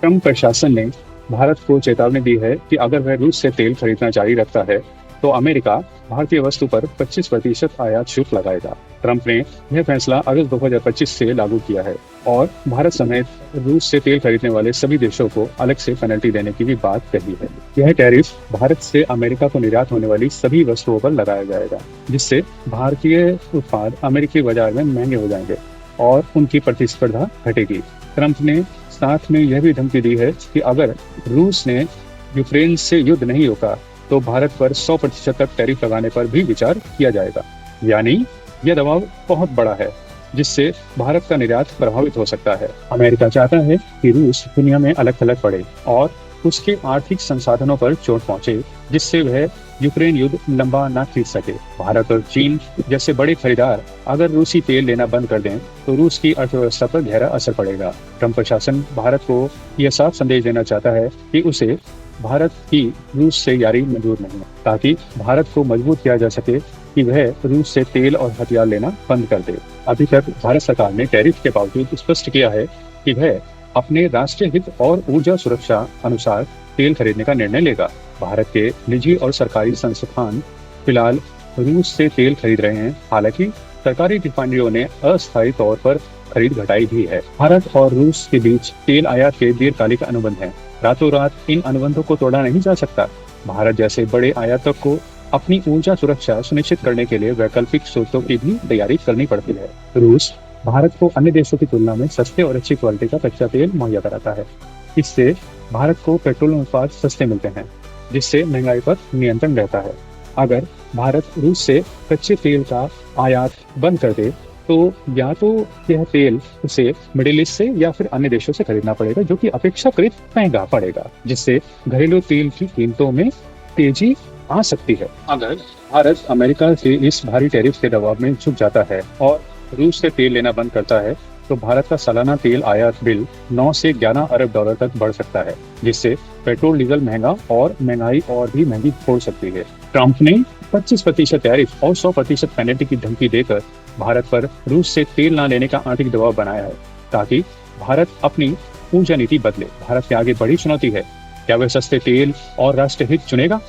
Trump प्रशासन ने भारत को चेतावनी दी है कि अगर वह रूस से तेल खरीदना जारी रखता है तो अमेरिका भारतीय वस्तु पर 25% आयात शुल्क लगाएगा। ट्रंप ने यह फैसला अगस्त 2025 से लागू किया है और भारत समेत रूस से तेल खरीदने वाले सभी देशों को अलग से पेनल्टी देने की भी बात कही है। यह टैरिफ भारत से अमेरिका को निर्यात होने वाली सभी वस्तुओं पर लगाया जाएगा, जिससे भारतीय उत्पाद अमेरिकी बाजार में महंगे हो जाएंगे और उनकी प्रतिस्पर्धा घटेगी। ट्रंप ने साथ में यह भी धमकी दी है कि अगर रूस ने यूक्रेन से युद्ध नहीं रोका तो भारत पर 100% तक टैरिफ लगाने पर भी विचार किया जाएगा। यानी यह दबाव बहुत बड़ा है, जिससे भारत का निर्यात प्रभावित हो सकता है। अमेरिका चाहता है कि रूस दुनिया में अलग थलग पड़े और उसके आर्थिक संसाधनों पर चोट पहुंचे, जिससे वह यूक्रेन युद्ध लंबा न खींच सके। भारत और चीन जैसे बड़े खरीदार अगर रूसी तेल लेना बंद कर दें तो रूस की अर्थव्यवस्था पर गहरा असर पड़ेगा। ट्रंप प्रशासन भारत को यह साफ संदेश देना चाहता है कि उसे भारत की रूस से यारी मंजूर नहीं है, ताकि भारत को मजबूत किया जा सके कि वह रूस से तेल और हथियार लेना बंद कर दे। अभी तक भारत सरकार ने टैरिफ के बावजूद स्पष्ट किया है कि वह अपने राष्ट्रीय हित और ऊर्जा सुरक्षा अनुसार तेल खरीदने का निर्णय लेगा। भारत के निजी और सरकारी संस्थान फिलहाल रूस से तेल खरीद रहे हैं, हालांकि सरकारी रिफाइनरियों ने अस्थायी तौर पर खरीद घटाई भी है। भारत और रूस के बीच तेल आयात के दीर्घकालिक अनुबंध हैं। रातों रात इन अनुबंधों को तोड़ा नहीं जा सकता। भारत जैसे बड़े आयातक को अपनी ऊर्जा सुरक्षा सुनिश्चित करने के लिए वैकल्पिक स्रोतों की भी तैयारी करनी पड़ती है। रूस भारत को अन्य देशों की तुलना में सस्ते और अच्छी क्वालिटी का कच्चा तेल मुहैया कराता है। इससे भारत को पेट्रोलियम उत्पाद सस्ते मिलते हैं, जिससे महंगाई पर नियंत्रण रहता है। अगर भारत रूस से कच्चे तेल का आयात बंद कर दे तो या तो यह तेल उसे मिडिल ईस्ट से या फिर अन्य देशों से खरीदना पड़ेगा, जो कि अपेक्षाकृत महंगा पड़ेगा, जिससे घरेलू तेल की कीमतों में तेजी आ सकती है। अगर भारत अमेरिका से इस भारी टैरिफ के दबाव में झुक जाता है और रूस से तेल लेना बंद करता है तो भारत का सालाना तेल आयात बिल 9 से 11 अरब डॉलर तक बढ़ सकता है, जिससे पेट्रोल डीजल महंगा और महंगाई और भी महंगी हो सकती है। ट्रंप ने 25% टैरिफ और 100% पेनल्टी की धमकी देकर भारत पर रूस से तेल न लेने का आर्थिक दबाव बनाया है, ताकि भारत अपनी ऊर्जा नीति बदले। भारत के आगे बड़ी चुनौती है, क्या वह सस्ते तेल और राष्ट्रीय हित चुनेगा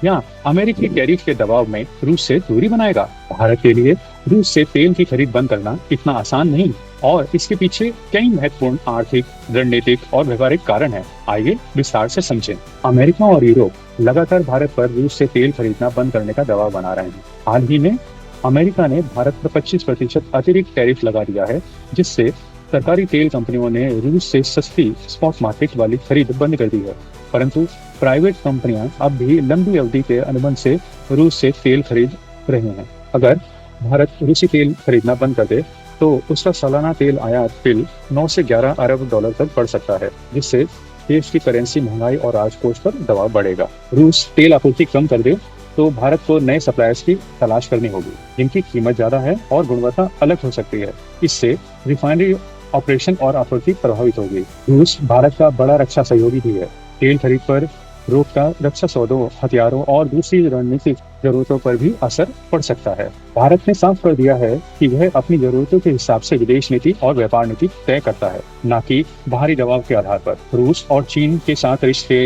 या अमेरिकी टैरिफ के दबाव में रूस से दूरी बनाएगा। भारत के लिए रूस से तेल की खरीद बंद करना इतना आसान नहीं और इसके पीछे कई महत्वपूर्ण आर्थिक, रणनीतिक और व्यवहारिक कारण हैं। आइए विस्तार से समझें। अमेरिका और यूरोप लगातार भारत पर रूस से तेल खरीदना बंद करने का दबाव बना रहे हैं। हाल ही में अमेरिका ने भारत पर 25% अतिरिक्त टैरिफ लगा दिया है, जिससे सरकारी तेल कंपनियों ने रूस से सस्ती स्पॉट मार्केट वाली खरीद बंद कर दी है। परंतु प्राइवेट कंपनियां अब भी लंबी अवधि के अनुबंध से रूस से तेल खरीद रहे हैं। अगर भारत रूसी तेल खरीदना बंद कर दे तो उसका सालाना तेल आयात बिल 9 से 11 अरब डॉलर तक बढ़ सकता है, जिससे देश की करेंसी, महंगाई और राजकोष पर दबाव बढ़ेगा। रूस तेल आपूर्ति कम कर दे तो भारत को नए सप्लायर्स की तलाश करनी होगी, जिनकी कीमत ज्यादा है और गुणवत्ता अलग हो सकती है। इससे रिफाइनरी ऑपरेशन और आपूर्ति प्रभावित होगी। रूस भारत का बड़ा रक्षा सहयोगी भी है। तेल खरीद पर रोक का रक्षा सौदों, हथियारों और दूसरी रणनीतिक जरूरतों पर भी असर पड़ सकता है। भारत ने साफ कर दिया है कि वह अपनी जरूरतों के हिसाब से विदेश नीति और व्यापार नीति तय करता है, न कि बाहरी दबाव के आधार पर। रूस और चीन के साथ रिश्ते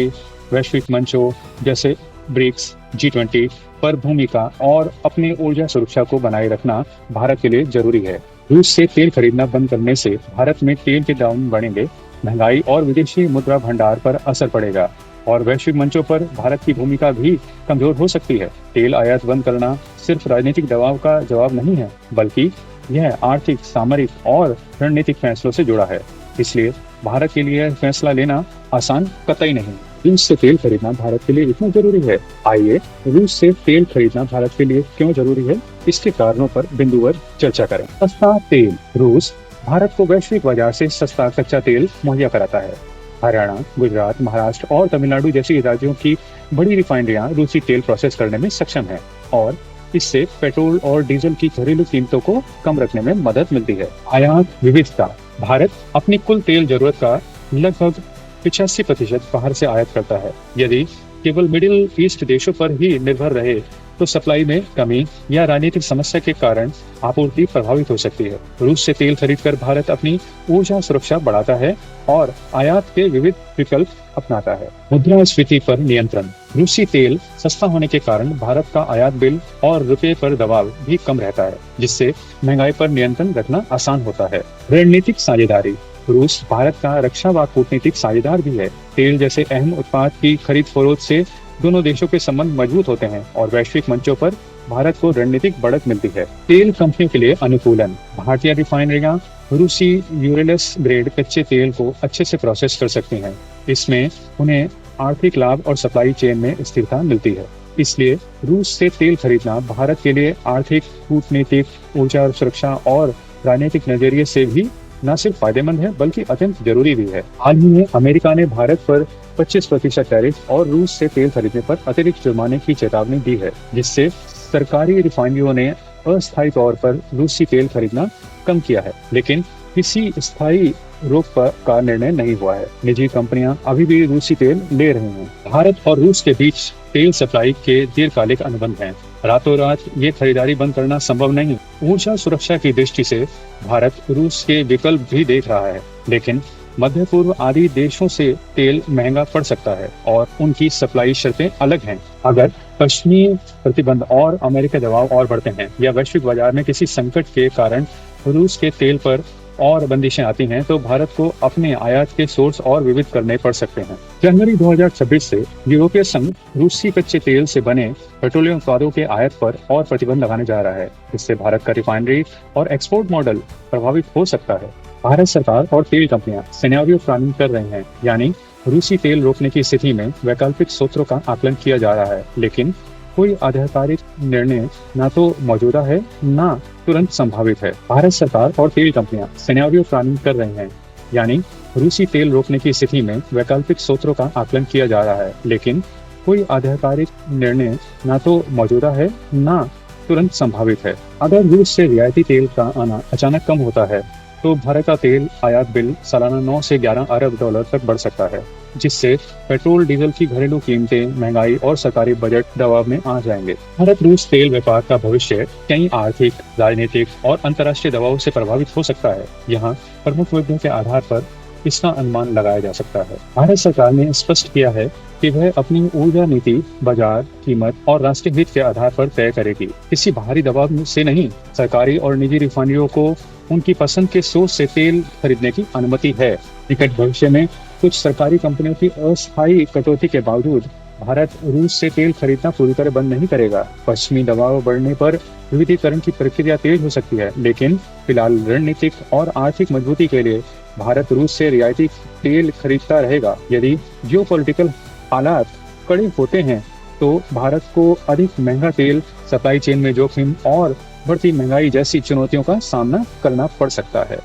वैश्विक मंचों जैसे ब्रिक्स, G20 पर भूमिका और अपने ऊर्जा सुरक्षा को बनाए रखना भारत के लिए जरूरी है। रूस से तेल खरीदना बंद करने से भारत में तेल के दाम बढ़ेंगे, महंगाई और विदेशी मुद्रा भंडार पर असर पड़ेगा और वैश्विक मंचों पर भारत की भूमिका भी कमजोर हो सकती है। तेल आयात बंद करना सिर्फ राजनीतिक दबाव का जवाब नहीं है, बल्कि यह आर्थिक, सामरिक और रणनीतिक फैसलों से जुड़ा है। इसलिए भारत के लिए फैसला लेना आसान कतई नहीं। रूस से तेल खरीदना भारत के लिए इतना जरूरी है। आइए रूस से तेल खरीदना भारत के लिए क्यों जरूरी है, इसके कारणों पर बिंदुवार चर्चा करें। सस्ता तेल। रूस भारत को वैश्विक बाजार से सस्ता कच्चा तेल मुहैया कराता है। हरियाणा, गुजरात, महाराष्ट्र और तमिलनाडु जैसी राज्यों की बड़ी रिफाइनरियां रूसी तेल प्रोसेस करने में सक्षम हैं और इससे पेट्रोल और डीजल की घरेलू कीमतों को कम रखने में मदद मिलती है। आयात विविधता। भारत अपनी कुल तेल जरूरत का लगभग 85% बाहर से आयात करता है। यदि केवल मिडिल ईस्ट देशों पर ही निर्भर रहे तो सप्लाई में कमी या राजनीतिक समस्या के कारण आपूर्ति प्रभावित हो सकती है। रूस से तेल खरीदकर भारत अपनी ऊर्जा सुरक्षा बढ़ाता है और आयात के विविध विकल्प अपनाता है। मुद्रास्फीति पर नियंत्रण। रूसी तेल सस्ता होने के कारण भारत का आयात बिल और रुपए पर दबाव भी कम रहता है, जिससे महंगाई पर नियंत्रण रखना आसान होता है। रणनीतिक साझेदारी। रूस भारत का रक्षा व कूटनीतिक साझेदार भी है। तेल जैसे अहम उत्पाद की खरीद फरोख्त से दोनों देशों के संबंध मजबूत होते हैं और वैश्विक मंचों पर भारत को रणनीतिक बढ़त मिलती है। तेल कंपनियों के लिए अनुकूलन। भारतीय रिफाइनरियां रूसी यूरेलस ग्रेड कच्चे तेल को अच्छे से प्रोसेस कर सकती हैं। इसमें उन्हें आर्थिक लाभ और सप्लाई चेन में स्थिरता मिलती है। इसलिए रूस से तेल खरीदना भारत के लिए आर्थिक, कूटनीतिक, ऊर्जा सुरक्षा और राजनीतिक नजरिए से भी न सिर्फ फायदेमंद है बल्कि अत्यंत जरूरी भी है। हाल ही में अमेरिका ने भारत पर 25% टैरिफ और रूस से तेल खरीदने पर अतिरिक्त जुर्माने की चेतावनी दी है, जिससे सरकारी रिफाइनरियों ने अस्थायी तौर पर रूसी तेल खरीदना कम किया है, लेकिन किसी स्थायी रोक का निर्णय नहीं हुआ है। निजी कंपनियां अभी भी रूसी तेल ले रही हैं। भारत और रूस के बीच तेल सप्लाई के दीर्घकालिक अनुबंध हैं। रातों रात ये खरीदारी बंद करना संभव नहीं। ऊर्जा सुरक्षा की दृष्टि से भारत रूस के विकल्प भी देख रहा है, लेकिन मध्य पूर्व आदि देशों से तेल महंगा पड़ सकता है और उनकी सप्लाई शर्तें अलग हैं। अगर पश्चिमी प्रतिबंध और अमेरिका दबाव और बढ़ते हैं या वैश्विक बाजार में किसी संकट के कारण रूस के तेल पर और बंदिशें आती हैं, तो भारत को अपने आयात के सोर्स और विविध करने पड़ सकते हैं। जनवरी 2026 से यूरोपीय संघ रूसी कच्चे तेल से बने पेट्रोलियम उत्पादों के आयात पर और प्रतिबंध लगाने जा रहा है। इससे भारत का रिफाइनरी और एक्सपोर्ट मॉडल प्रभावित हो सकता है। भारत सरकार और तेल कंपनियां सिनेरियो प्लानिंग कर रही हैं, यानी रूसी तेल रोकने की स्थिति में वैकल्पिक स्रोतों का आकलन किया जा रहा है, लेकिन कोई आधिकारिक निर्णय न तो मौजूदा है न तुरंत संभावित है। भारत सरकार और तेल कंपनियां सिनेरियो प्लानिंग कर रही हैं, यानी रूसी तेल रोकने की स्थिति में वैकल्पिक स्रोतों का आकलन किया जा रहा है, लेकिन कोई आधिकारिक निर्णय न तो मौजूदा है न तुरंत संभावित है। अगर रूस से रियायती तेल का आना अचानक कम होता है, तो भारत का तेल आयात बिल सालाना 9 से 11 अरब डॉलर तक बढ़ सकता है, जिससे पेट्रोल डीजल की घरेलू कीमतें, महंगाई और सरकारी बजट दबाव में आ जाएंगे। भारत रूस तेल व्यापार का भविष्य कई आर्थिक, राजनीतिक और अंतर्राष्ट्रीय दबाव से प्रभावित हो सकता है। यहाँ प्रमुख मुद्दों के आधार पर इसका अनुमान लगाया जा सकता है। भारत सरकार ने स्पष्ट किया है कि वह अपनी ऊर्जा नीति बाजार, कीमत और राष्ट्रीय हित के आधार पर तय करेगी, किसी बाहरी दबाव से नहीं। सरकारी और निजी रिफाइनरियों को उनकी पसंद के सोर्स से तेल खरीदने की अनुमति है। निकट भविष्य में कुछ सरकारी कंपनियों की अस्थायी कटौती के बावजूद भारत रूस से तेल खरीदना पूरी तरह बंद नहीं करेगा। पश्चिमी दबाव बढ़ने पर विविधीकरण की प्रक्रिया तेज हो सकती है, लेकिन फिलहाल रणनीतिक और आर्थिक मजबूती के लिए भारत रूस से रियायती तेल खरीदता रहेगा। यदि जियोपॉलिटिकल हालात कड़े होते हैं, तो भारत को अधिक महंगा तेल, सप्लाई चेन में जोखिम और बढ़ती महंगाई जैसी चुनौतियों का सामना करना पड़ सकता है।